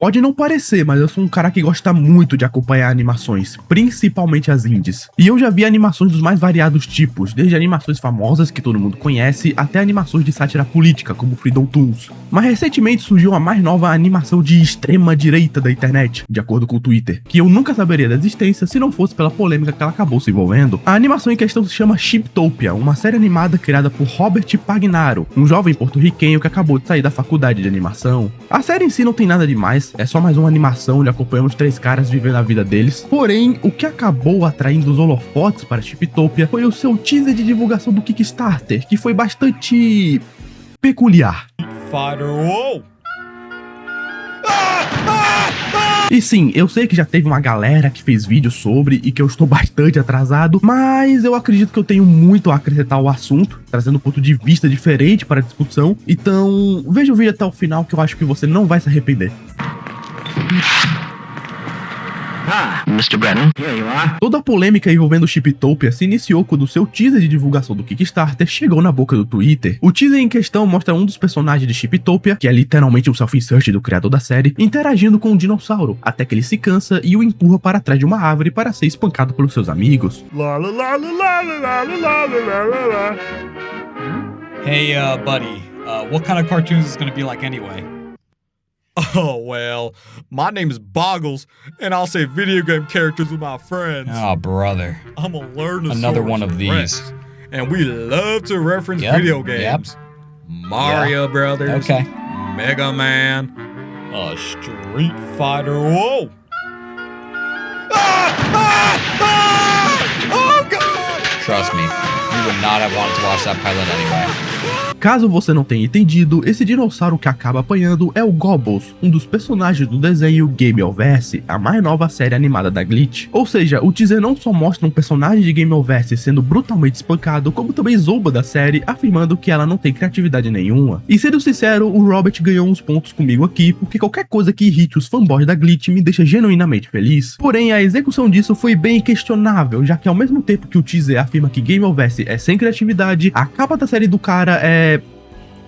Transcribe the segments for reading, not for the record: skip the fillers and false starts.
Pode não parecer, mas eu sou um cara que gosta muito de acompanhar animações, principalmente as indies. E eu já vi animações dos mais variados tipos, desde animações famosas que todo mundo conhece, até animações de sátira política, como Freedom Toons. Mas recentemente surgiu a mais nova animação de extrema direita da internet, de acordo com o Twitter, que eu nunca saberia da existência se não fosse pela polêmica que ela acabou se envolvendo. A animação em questão se chama Chiptopia, uma série animada criada por Robert Pagnaro, um jovem porto-riquenho que acabou de sair da faculdade de animação. A série em si não tem nada demais, é só mais uma animação onde acompanhamos 3 caras vivendo a vida deles. Porém, o que acabou atraindo os holofotes para Chiptopia foi o seu teaser de divulgação do Kickstarter, que foi bastante peculiar. E sim, eu sei que já teve uma galera que fez vídeo sobre e que eu estou bastante atrasado, mas eu acredito que eu tenho muito a acrescentar ao assunto, trazendo um ponto de vista diferente para a discussão. Então, veja o vídeo até o final que eu acho que você não vai se arrepender. Mr. Brennan, here you are. Toda a polêmica envolvendo Chiptopia se iniciou quando o seu teaser de divulgação do Kickstarter chegou na boca do Twitter. O teaser em questão mostra um dos personagens de Chiptopia, que é literalmente um self-insert do criador da série, interagindo com um dinossauro, até que ele se cansa e o empurra para trás de uma árvore para ser espancado pelos seus amigos. Hey, buddy, what kind of cartoons is gonna be like anyway? Oh, well, my name's Boggles, and I'll say video game characters with my friends. Oh, brother. I'm a learner. Another one of these. And we love to reference video games. Mario Brothers. Okay. Mega Man. Street Fighter. Whoa! Oh, God! Trust me, you would not have wanted to watch that pilot anyway. Caso você não tenha entendido, esse dinossauro que acaba apanhando é o Gobbles, um dos personagens do desenho Game Over, a mais nova série animada da Glitch. Ou seja, o teaser não só mostra um personagem de Game Over sendo brutalmente espancado, como também zomba da série, afirmando que ela não tem criatividade nenhuma. E sendo sincero, o Robert ganhou uns pontos comigo aqui, porque qualquer coisa que irrite os fanboys da Glitch me deixa genuinamente feliz. Porém, a execução disso foi bem questionável, já que ao mesmo tempo que o teaser afirma que Game Over é sem criatividade, a capa da série do cara é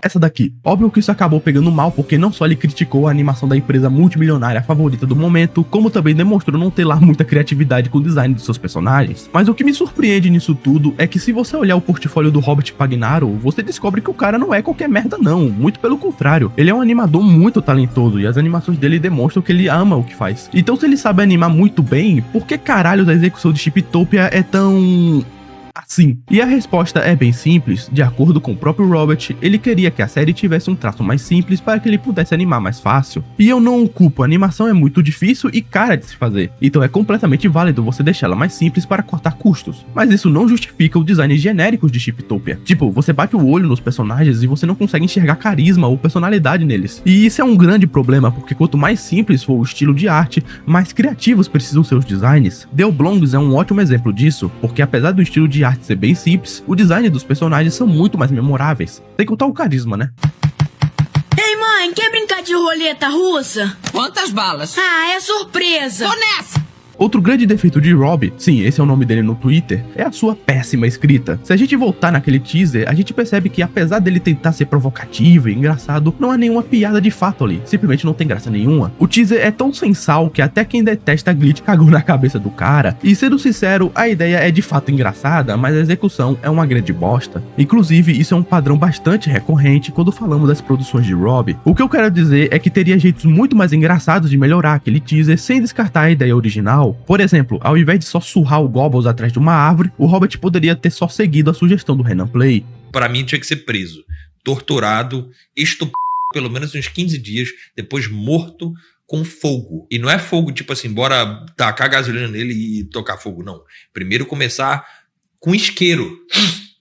essa daqui. Óbvio que isso acabou pegando mal, porque não só ele criticou a animação da empresa multimilionária favorita do momento, como também demonstrou não ter lá muita criatividade com o design dos seus personagens. Mas o que me surpreende nisso tudo é que se você olhar o portfólio do Robert Pagnaro, você descobre que o cara não é qualquer merda não, muito pelo contrário. Ele é um animador muito talentoso e as animações dele demonstram que ele ama o que faz. Então se ele sabe animar muito bem, por que caralho a execução de Chiptopia é tão assim? E a resposta é bem simples. De acordo com o próprio Robert, ele queria que a série tivesse um traço mais simples para que ele pudesse animar mais fácil. E eu não o culpo, a animação é muito difícil e cara de se fazer, então é completamente válido você deixá-la mais simples para cortar custos. Mas isso não justifica os designs genéricos de Chiptopia. Tipo, você bate o olho nos personagens e você não consegue enxergar carisma ou personalidade neles. E isso é um grande problema, porque quanto mais simples for o estilo de arte, mais criativos precisam ser os designs. The Oblongs é um ótimo exemplo disso, porque apesar do estilo de arte ser bem simples, o design dos personagens são muito mais memoráveis. Tem que contar o carisma, né? Ei, mãe, quer brincar de roleta russa? Quantas balas? Ah, é surpresa. Tô nessa! Outro grande defeito de Rob, sim, esse é o nome dele no Twitter, é a sua péssima escrita. Se a gente voltar naquele teaser, a gente percebe que apesar dele tentar ser provocativo e engraçado, não há nenhuma piada de fato ali, simplesmente não tem graça nenhuma. O teaser é tão sem sal que até quem detesta a Glitch cagou na cabeça do cara, e sendo sincero, a ideia é de fato engraçada, mas a execução é uma grande bosta. Inclusive, isso é um padrão bastante recorrente quando falamos das produções de Rob. O que eu quero dizer é que teria jeitos muito mais engraçados de melhorar aquele teaser sem descartar a ideia original. Por exemplo, ao invés de só surrar o Gobbles atrás de uma árvore, o Robert poderia ter só seguido a sugestão do Renan Play. Pra mim tinha que ser preso, torturado, estuprado pelo menos uns 15 dias, depois morto com fogo. E não é fogo tipo assim, bora tacar gasolina nele e tocar fogo, não. Primeiro começar com isqueiro.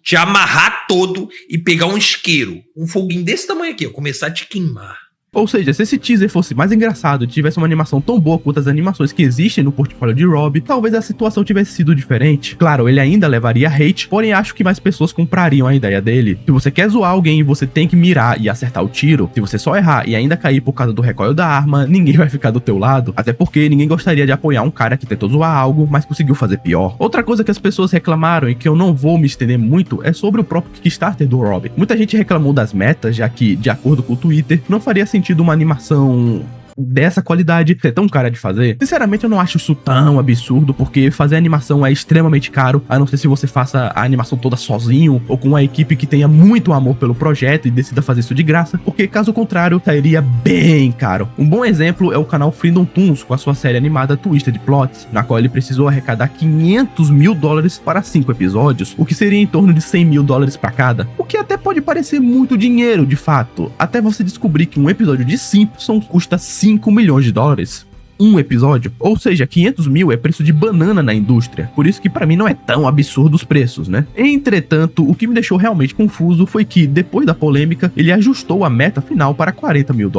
Te amarrar todo e pegar um isqueiro, um foguinho desse tamanho aqui, ó, começar a te queimar. Ou seja, se esse teaser fosse mais engraçado e tivesse uma animação tão boa quanto as animações que existem no portfólio de Rob, talvez a situação tivesse sido diferente. Claro, ele ainda levaria hate, porém acho que mais pessoas comprariam a ideia dele. Se você quer zoar alguém, você tem que mirar e acertar o tiro. Se você só errar e ainda cair por causa do recoil da arma, ninguém vai ficar do teu lado. Até porque ninguém gostaria de apoiar um cara que tentou zoar algo, mas conseguiu fazer pior. Outra coisa que as pessoas reclamaram e que eu não vou me estender muito é sobre o próprio Kickstarter do Rob. Muita gente reclamou das metas, já que, de acordo com o Twitter, não faria sentido uma animação dessa qualidade ser tão cara de fazer? Sinceramente, eu não acho isso tão absurdo, porque fazer animação é extremamente caro, a não ser se você faça a animação toda sozinho, ou com uma equipe que tenha muito amor pelo projeto e decida fazer isso de graça, porque caso contrário, sairia bem caro. Um bom exemplo é o canal Freedom Toons, com a sua série animada Twisted Plots, na qual ele precisou arrecadar $500 mil para 5 episódios, o que seria em torno de $100 mil para cada, o que até pode parecer muito dinheiro de fato, até você descobrir que um episódio de Simpsons custa $5 milhões. Um episódio, ou seja, 500 mil é preço de banana na indústria, por isso que pra mim não é tão absurdo os preços, né? Entretanto, o que me deixou realmente confuso foi que, depois da polêmica, ele ajustou a meta final para $40 mil,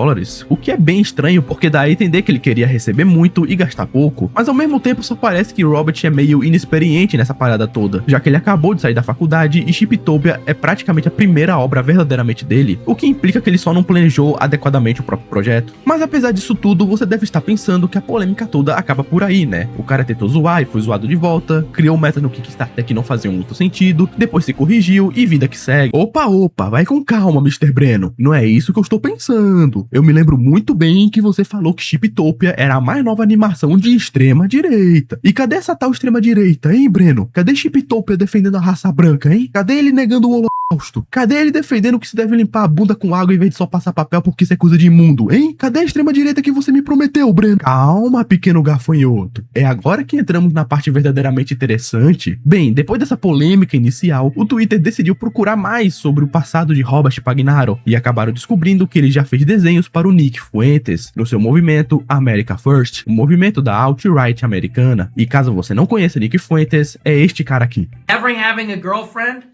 o que é bem estranho, porque dá a entender que ele queria receber muito e gastar pouco, mas ao mesmo tempo só parece que Robert é meio inexperiente nessa parada toda, já que ele acabou de sair da faculdade e Chiptopia é praticamente a primeira obra verdadeiramente dele, o que implica que ele só não planejou adequadamente o próprio projeto. Mas apesar disso tudo, você deve estar pensando que a polêmica toda acaba por aí, né? O cara tentou zoar e foi zoado de volta, criou meta no Kickstarter que não fazia muito sentido, depois se corrigiu e vida que segue. Opa, vai com calma, Mr. Breno. Não é isso que eu estou pensando. Eu me lembro muito bem que você falou que Chiptopia era a mais nova animação de extrema direita. E cadê essa tal extrema direita, hein, Breno? Cadê Chiptopia defendendo a raça branca, hein? Cadê ele negando o holocausto? Cadê ele defendendo que se deve limpar a bunda com água em vez de só passar papel porque isso é coisa de imundo, hein? Cadê a extrema direita que você me prometeu, Breno? Calma, pequeno gafanhoto. É agora que entramos na parte verdadeiramente interessante. Bem, depois dessa polêmica inicial, o Twitter decidiu procurar mais sobre o passado de Robert Pagnaro e acabaram descobrindo que ele já fez desenhos para o Nick Fuentes no seu movimento America First, o movimento da alt-right americana. E caso você não conheça Nick Fuentes, é este cara aqui. Never having a girlfriend,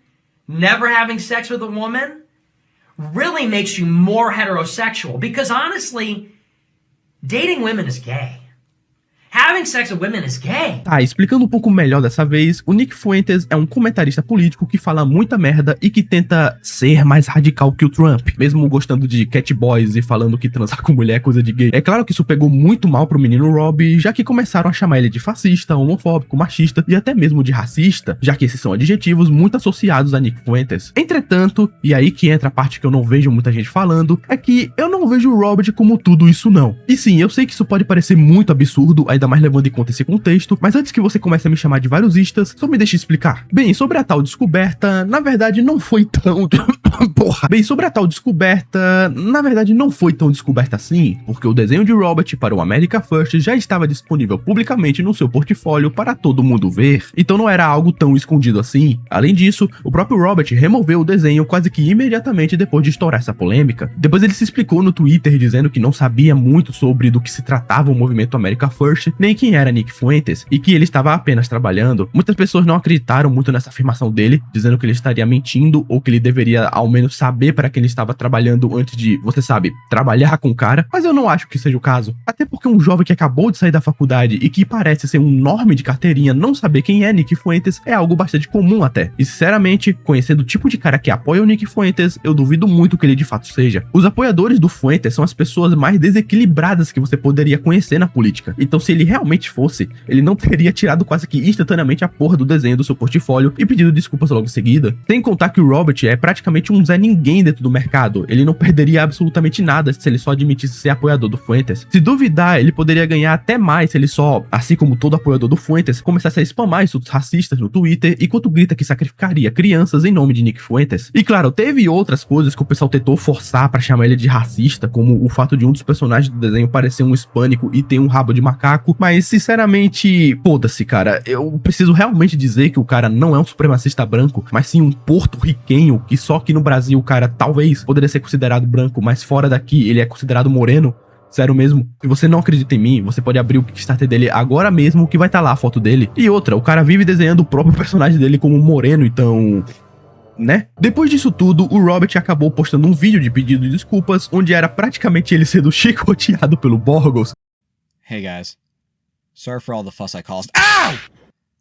never having sex with a woman, really makes you more heterosexual because honestly, dating women is gay. Having sex with women is gay. Tá, explicando um pouco melhor dessa vez, o Nick Fuentes é um comentarista político que fala muita merda e que tenta ser mais radical que o Trump, mesmo gostando de cat boys e falando que transar com mulher é coisa de gay. É claro que isso pegou muito mal pro menino Rob, já que começaram a chamar ele de fascista, homofóbico, machista e até mesmo de racista, já que esses são adjetivos muito associados a Nick Fuentes. Entretanto, e aí que entra a parte que eu não vejo muita gente falando, é que eu não vejo o Robert como tudo isso não. E sim, eu sei que isso pode parecer muito absurdo, ainda mais levando em conta esse contexto, mas antes que você comece a me chamar de varusistas, só me deixe explicar. Bem, sobre a tal descoberta, na verdade não foi tão... Bem, sobre a tal descoberta, na verdade não foi tão descoberta assim, porque o desenho de Robert para o America First já estava disponível publicamente no seu portfólio para todo mundo ver, então não era algo tão escondido assim. Além disso, o próprio Robert removeu o desenho quase que imediatamente depois de estourar essa polêmica. Depois ele se explicou no Twitter dizendo que não sabia muito sobre do que se tratava o movimento America First, nem quem era Nick Fuentes, e que ele estava apenas trabalhando. Muitas pessoas não acreditaram muito nessa afirmação dele, dizendo que ele estaria mentindo, ou que ele deveria ao menos saber para quem ele estava trabalhando antes de, você sabe, trabalhar com o cara, mas eu não acho que seja o caso. Até porque um jovem que acabou de sair da faculdade e que parece ser um norme de carteirinha não saber quem é Nick Fuentes é algo bastante comum até. E sinceramente, conhecendo o tipo de cara que apoia o Nick Fuentes, eu duvido muito que ele de fato seja. Os apoiadores do Fuentes são as pessoas mais desequilibradas que você poderia conhecer na política. Então se ele realmente fosse, ele não teria tirado quase que instantaneamente a porra do desenho do seu portfólio e pedido desculpas logo em seguida. Sem contar que o Robert é praticamente um Zé Ninguém dentro do mercado. Ele não perderia absolutamente nada se ele só admitisse ser apoiador do Fuentes. Se duvidar, ele poderia ganhar até mais se ele só, assim como todo apoiador do Fuentes, começasse a spamar insultos racistas no Twitter enquanto grita que sacrificaria crianças em nome de Nick Fuentes. E claro, teve outras coisas que o pessoal tentou forçar pra chamar ele de racista, como o fato de um dos personagens do desenho parecer um hispânico e ter um rabo de macaco, mas sinceramente, foda-se, cara. Eu preciso realmente dizer que o cara não é um supremacista branco, mas sim um porto-riquenho, que só aqui no Brasil o cara talvez poderia ser considerado branco, mas fora daqui ele é considerado moreno. Sério mesmo, se você não acredita em mim, você pode abrir o Kickstarter dele agora mesmo, que vai estar lá a foto dele. E outra, o cara vive desenhando o próprio personagem dele como moreno, então... né? Depois disso tudo, o Robert acabou postando um vídeo de pedido de desculpas, onde era praticamente ele sendo chicoteado pelo Borgos. Hey guys, sorry for all the fuss I caused. Ow!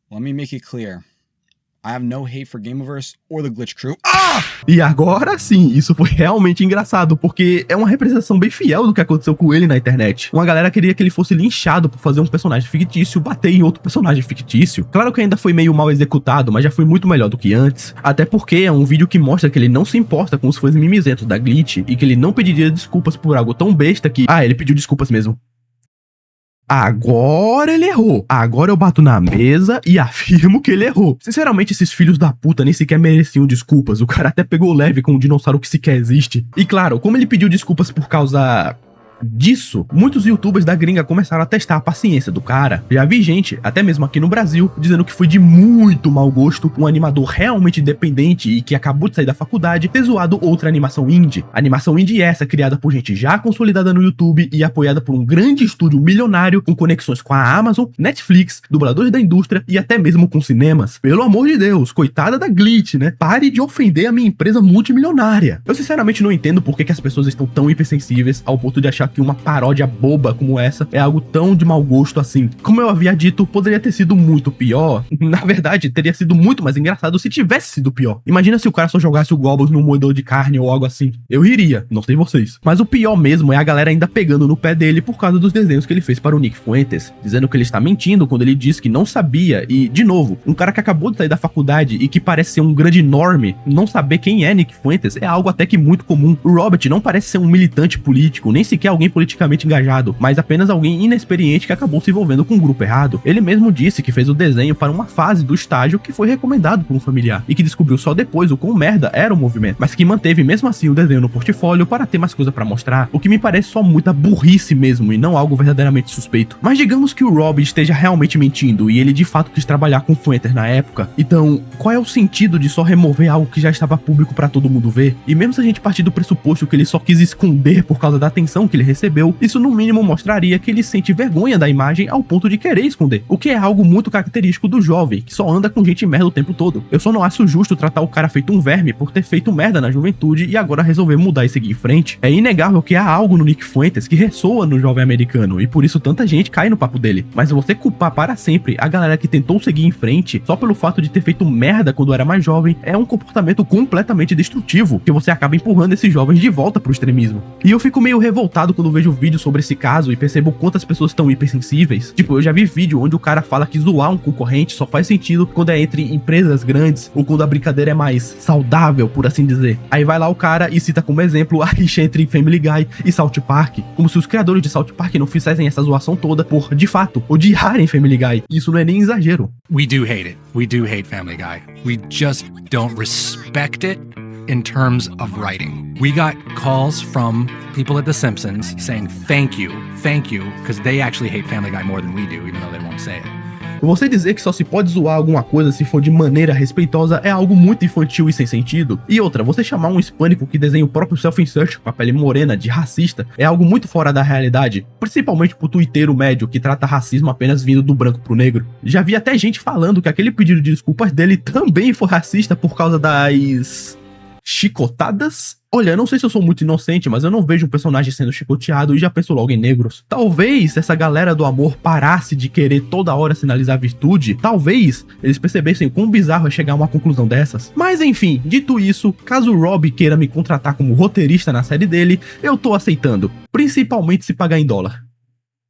Let me make it clear. I have no hate for Gameverse or the Glitch Crew. E agora sim, isso foi realmente engraçado, porque é uma representação bem fiel do que aconteceu com ele na internet. Uma galera queria que ele fosse linchado por fazer um personagem fictício bater em outro personagem fictício. Claro que ainda foi meio mal executado, mas já foi muito melhor do que antes. Até porque é um vídeo que mostra que ele não se importa com os fãs mimizentos da Glitch e que ele não pediria desculpas por algo tão besta que... Ah, ele pediu desculpas mesmo. Agora ele errou. Agora eu bato na mesa e afirmo que ele errou. Sinceramente, esses filhos da puta nem sequer mereciam desculpas. O cara até pegou leve com um dinossauro que sequer existe. E claro, como ele pediu desculpas por causa disso, muitos youtubers da gringa começaram a testar a paciência do cara. Já vi gente, até mesmo aqui no Brasil, dizendo que foi de muito mau gosto um animador realmente independente e que acabou de sair da faculdade ter zoado outra animação indie. Animação indie essa criada por gente já consolidada no YouTube e apoiada por um grande estúdio milionário com conexões com a Amazon, Netflix, dubladores da indústria e até mesmo com cinemas. Pelo amor de Deus, coitada da Glitch, né? Pare de ofender a minha empresa multimilionária. Eu sinceramente não entendo por que as pessoas estão tão hipersensíveis ao ponto de achar que uma paródia boba como essa é algo tão de mau gosto assim. Como eu havia dito, poderia ter sido muito pior. Na verdade, teria sido muito mais engraçado se tivesse sido pior. Imagina se o cara só jogasse o Gobbos num moedor de carne ou algo assim. Eu riria, não sei vocês. Mas o pior mesmo é a galera ainda pegando no pé dele por causa dos desenhos que ele fez para o Nick Fuentes, dizendo que ele está mentindo quando ele diz que não sabia. E, de novo, um cara que acabou de sair da faculdade e que parece ser um grande norme, não saber quem é Nick Fuentes é algo até que muito comum. O Robert não parece ser um militante político, nem sequer alguém politicamente engajado, mas apenas alguém inexperiente que acabou se envolvendo com um grupo errado. Ele mesmo disse que fez o desenho para uma fase do estágio que foi recomendado por um familiar, e que descobriu só depois o quão merda era o movimento, mas que manteve mesmo assim o desenho no portfólio para ter mais coisa para mostrar, o que me parece só muita burrice mesmo, e não algo verdadeiramente suspeito. Mas digamos que o Rob esteja realmente mentindo, e ele de fato quis trabalhar com Fuentes na época, então qual é o sentido de só remover algo que já estava público para todo mundo ver? E mesmo se a gente partir do pressuposto que ele só quis esconder por causa da atenção que ele recebeu, isso no mínimo mostraria que ele sente vergonha da imagem ao ponto de querer esconder, o que é algo muito característico do jovem, que só anda com gente merda o tempo todo. Eu só não acho justo tratar o cara feito um verme por ter feito merda na juventude e agora resolver mudar e seguir em frente. É inegável que há algo no Nick Fuentes que ressoa no jovem americano, e por isso tanta gente cai no papo dele. Mas você culpar para sempre a galera que tentou seguir em frente só pelo fato de ter feito merda quando era mais jovem é um comportamento completamente destrutivo, que você acaba empurrando esses jovens de volta pro extremismo. E eu fico meio revoltado quando vejo vídeos sobre esse caso e percebo quantas pessoas estão hipersensíveis. Tipo, eu já vi vídeo onde o cara fala que zoar um concorrente só faz sentido quando é entre empresas grandes ou quando a brincadeira é mais saudável, por assim dizer. Aí vai lá o cara e cita como exemplo a rixa entre Family Guy e South Park, como se os criadores de South Park não fizessem essa zoação toda por, de fato, odiarem Family Guy. Isso não é nem exagero. We do hate it. We do hate Family Guy. We just don't respect it in terms of writing. We got calls from people at The Simpsons saying thank you, because they actually hate Family Guy more than we do, even though they won't say it. Você dizer que só se pode zoar alguma coisa se for de maneira respeitosa é algo muito infantil e sem sentido. E outra, você chamar um hispânico que desenha o próprio self-insert com a pele morena de racista é algo muito fora da realidade, principalmente pro tuiteiro médio que trata racismo apenas vindo do branco pro negro. Já vi até gente falando que aquele pedido de desculpas dele também foi racista por causa das chicotadas? Olha, eu não sei se eu sou muito inocente, mas eu não vejo um personagem sendo chicoteado e já penso logo em negros. Talvez essa galera do amor parasse de querer toda hora sinalizar virtude, talvez eles percebessem o quão bizarro é chegar a uma conclusão dessas. Mas enfim, dito isso, caso o Rob queira me contratar como roteirista na série dele, eu tô aceitando, principalmente se pagar em dólar.